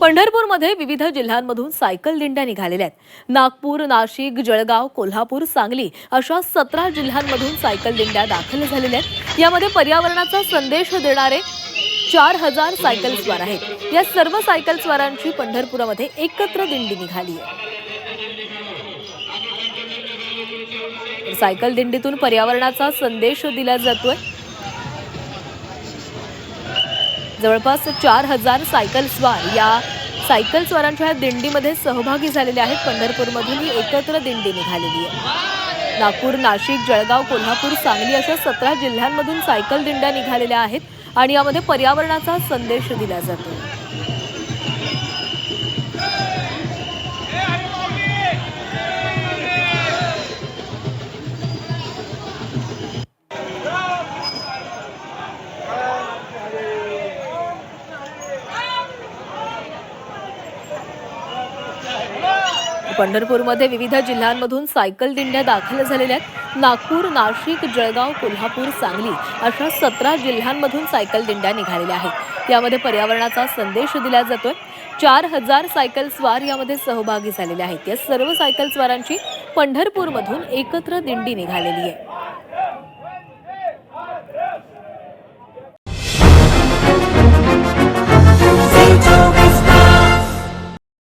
पंढरपूरमध्ये विविध जिल्ह्यांमधून सायकल दिंड्या निघालेल्या आहेत। नागपूर, नाशिक, जळगाव, कोल्हापूर, सांगली अशा 17 जिल्ह्यांमधून सायकल दिंड्या दाखल झालेल्या आहेत। यामध्ये पर्यावरणाचा संदेश देणारे 4000 सायकल स्वार आहेत। या सर्व सायकल स्वारांची पंढरपुरामध्ये एकत्र दिंडी निघाली आहे। सायकल दिंडीतून पर्यावरणाचा संदेश दिला जातोय। जवळपास 4000 सायकल स्वार या सायकल स्वारांच्या दिंडीमध्ये सहभागी झालेले आहेत। पंढरपूरमधून ही एकत्र दिंडी निघालेली आहे। नागपूर, नाशिक, जळगाव, कोल्हापूर, सांगली अशा 17 जिल्ह्यांमधून सायकल दिंड्या निघालेल्या आहेत आणि यामध्ये पर्यावरणाचा संदेश दिला जातो। पंढरपूरमध्ये विविध जिल्ह्यांमधून सायकल दिंड्या दाखल झालेल्या आहेत। नागपूर, नाशिक, जळगाव, कोल्हापूर, सांगली अशा 17 जिल्ह्यांमधून सायकल दिंड्या निघालेल्या आहेत। यामध्ये पर्यावरणाचा संदेश दिला जातोय। 4000 सायकल स्वार यामध्ये सहभागी झालेले आहेत। या सर्व सायकल स्वारांची पंढरपूरमधून एकत्र दिंडी निघालेली आहे।